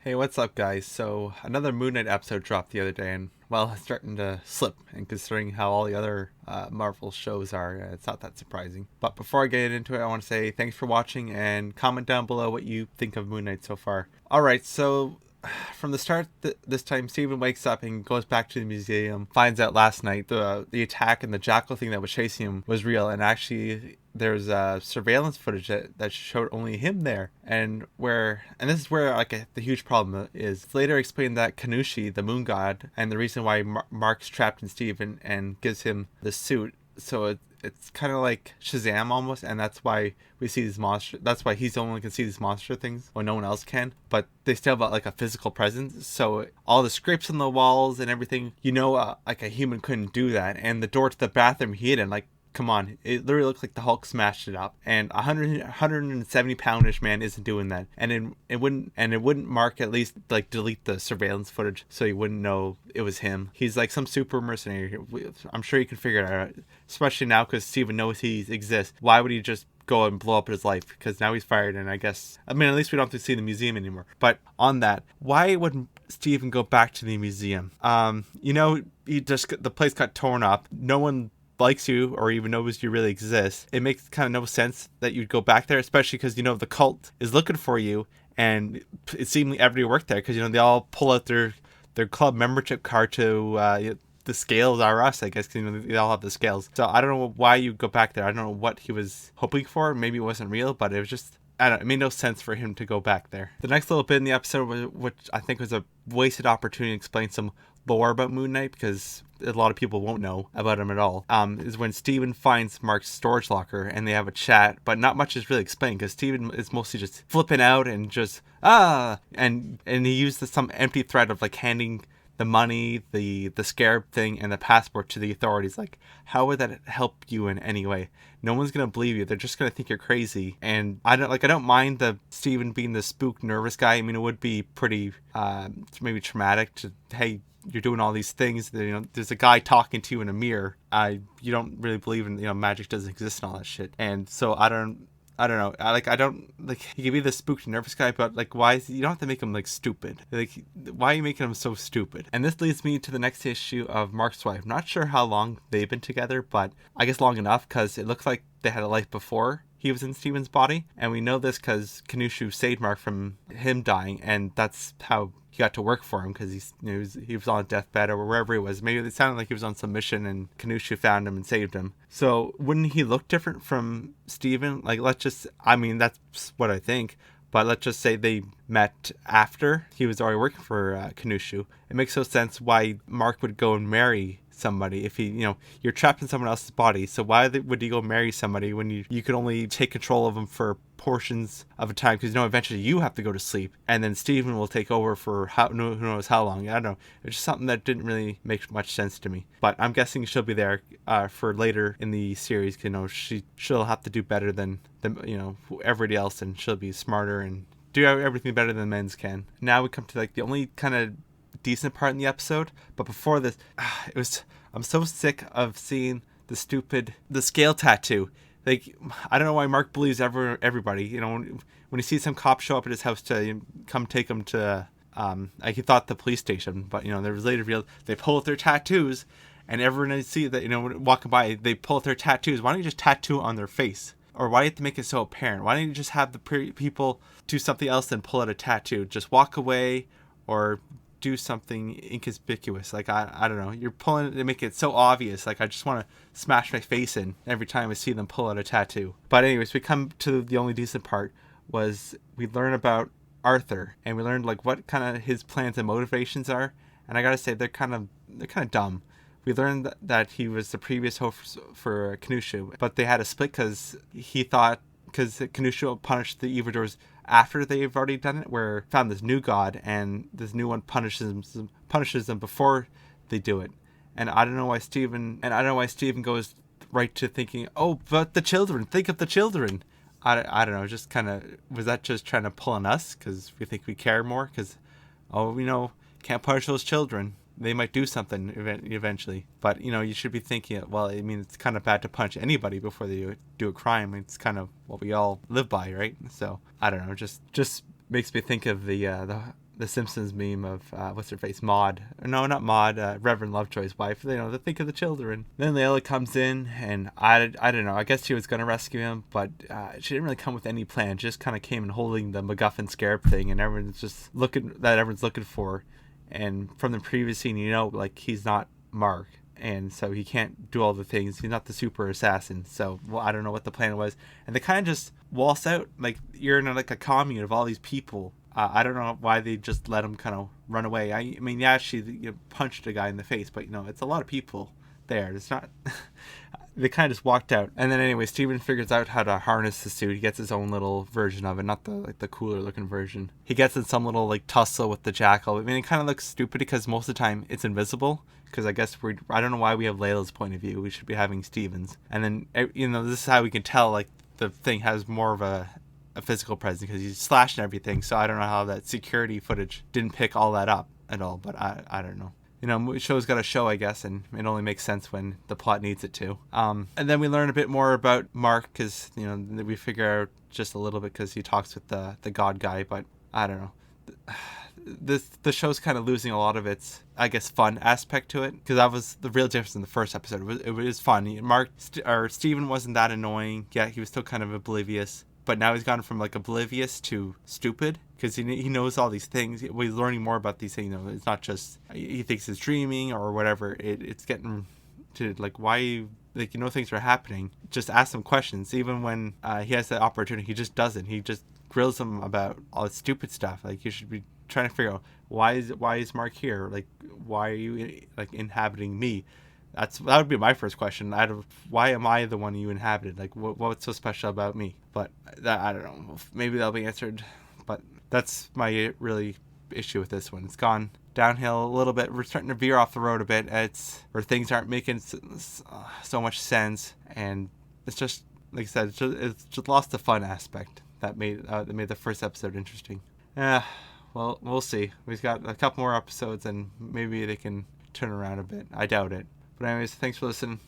Hey, what's up, guys? So, another Moon Knight episode dropped the other day, and well, it's starting to slip. And considering how all the other Marvel shows are, it's not that surprising. But before I get into it, I want to say thanks for watching and comment down below what you think of Moon Knight so far. Alright, so from the start, this time Stephen wakes up and goes back to the museum, finds out last night the attack and the jackal thing that was chasing him was real, and actually there's surveillance footage that showed only him there, and this is where the huge problem is. It's later explained that Kanushi, the moon god, and the reason why Mark's trapped in Stephen and gives him the suit, so it's kind of like Shazam almost, and that's why we see these monster. That's why he's the only one who can see these monster things when no one else can. But they still have like a physical presence. So all the scrapes on the walls and everything, like a human couldn't do that. And the door to the bathroom he hid in, like, come on, it literally looked like the Hulk smashed it up, and 170 poundish man isn't doing that, and it wouldn't Mark at least like delete the surveillance footage so you wouldn't know it was him. He's like some super mercenary. I'm sure you can figure it out, especially now because Steven knows he exists. Why would he just go and blow up his life? Because now he's fired, and at least we don't have to see the museum anymore. But on that, why would Steven go back to the museum? The place got torn up. No one likes you or even knows you really exist. It makes kind of no sense that you'd go back there, especially because the cult is looking for you, and it seemed everybody worked there because they all pull out their club membership card to the scales are us, I guess, because they all have the scales. So I don't know why you go back there. I don't know what he was hoping for. Maybe it wasn't real, but it was just, it made no sense for him to go back there. The next little bit in the episode, which I think was a wasted opportunity to explain some lore about Moon Knight, because a lot of people won't know about him at all, is when Steven finds Mark's storage locker and they have a chat, but not much is really explained because Steven is mostly just flipping out and just and he used some empty threat of like handing the money, the scarab thing, and the passport to the authorities. Like, how would that help you in any way? No one's gonna believe you. They're just gonna think you're crazy. And I don't mind the Steven being the spook, nervous guy. I mean, it would be pretty maybe traumatic to, hey, you're doing all these things. There's a guy talking to you in a mirror. You don't really believe in magic doesn't exist and all that shit. And so I don't know. He could be the spooked nervous guy, but like, you don't have to make him like stupid. Like, why are you making him so stupid? And this leads me to the next issue of Mark's wife. Not sure how long they've been together, but I guess long enough because it looks like they had a life before he was in Steven's body. And we know this because Kanushu saved Mark from him dying, and that's how he got to work for him, because he was on a deathbed or wherever he was. Maybe it sounded like he was on some mission and Kanushu found him and saved him. So wouldn't he look different from Steven? Like, that's what I think. But let's just say they met after he was already working for Kanushu. It makes no sense why Mark would go and marry somebody if you're trapped in someone else's body. So why would you go marry somebody when you could only take control of them for portions of a time, because eventually you have to go to sleep, and then Steven will take over for who knows how long. I don't know. It's just something that didn't really make much sense to me. But I'm guessing she'll be there for later in the series. She'll have to do better than everybody else, and she'll be smarter and do everything better than men's can. Now we come to like the only kind of decent part in the episode, but before this, I'm so sick of seeing the scale tattoo. Like, I don't know why Mark believes everybody. When he sees some cop show up at his house to come take him to he thought the police station, but there was later revealed they pull out their tattoos, and everyone I see that walking by, they pull out their tattoos. Why don't you just tattoo it on their face? Or why do you have to make it so apparent? Why don't you just have the people do something else than pull out a tattoo? Just walk away or do something inconspicuous. Like, I don't know. You're pulling it to make it so obvious. Like, I just want to smash my face in every time I see them pull out a tattoo. But anyways, we come to the only decent part. Was we learn about Arthur, and we learned like what kind of his plans and motivations are. And I gotta say, they're kind of dumb. We learned that he was the previous host for Kanushu, but they had a split because Kanushu punished the evildoers after they've already done it, where found this new god, and this new one punishes them before they do it. And I don't know why Steven goes right to thinking, oh, but the children, think of the children. I don't know, just kind of, was that just trying to pull on us because we think we care more? Because, can't punish those children. They might do something eventually. But, you should be thinking, well, I mean, it's kind of bad to punish anybody before they do a crime. It's kind of what we all live by, right? So, I don't know, just makes me think of the the Simpsons meme of what's her face, Maud. No, not Maud. Reverend Lovejoy's wife. To think of the children. Then Layla comes in, and I don't know. I guess she was gonna rescue him, but she didn't really come with any plan. She just kind of came in holding the MacGuffin scarab thing, and everyone's just everyone's looking for. And from the previous scene, like he's not Mark. And so he can't do all the things. He's not the super assassin. So, well, I don't know what the plan was. And they kind of just waltz out. Like, you're in a commune of all these people. I don't know why they just let him kind of run away. I mean, yeah, she punched a guy in the face. But, it's a lot of people there. It's not... They kind of just walked out. And then anyway, Steven figures out how to harness the suit. He gets his own little version of it, not the cooler looking version. He gets in some little tussle with the jackal. I mean, it kind of looks stupid because most of the time it's invisible. Because I guess I don't know why we have Layla's point of view. We should be having Steven's. And then, this is how we can tell, the thing has more of a physical presence because he's slashing everything. So I don't know how that security footage didn't pick all that up at all. But I don't know. Show's got a show, I guess, and it only makes sense when the plot needs it to. And then we learn a bit more about Mark because, we figure out just a little bit because he talks with the God guy. But I don't know. The show's kind of losing a lot of its, I guess, fun aspect to it because that was the real difference in the first episode. It was fun. Steven wasn't that annoying. Yeah, he was still kind of oblivious, but now he's gone from oblivious to stupid because he knows all these things. He's learning more about these things. It's not just he thinks he's dreaming or whatever. It's getting to why things are happening. Just ask some questions. Even when he has the opportunity, he just doesn't. He just grills him about all the stupid stuff. You should be trying to figure out why is Mark here? Why are you inhabiting me? That would be my first question. Why am I the one you inhabited? What's so special about me? But I don't know. Maybe that'll be answered. But that's my really issue with this one. It's gone downhill a little bit. We're starting to veer off the road a bit. It's where things aren't making so much sense, and it's just like I said, it's just lost the fun aspect that made the first episode interesting. Well, we'll see. We've got a couple more episodes, and maybe they can turn around a bit. I doubt it. But anyways, thanks for listening.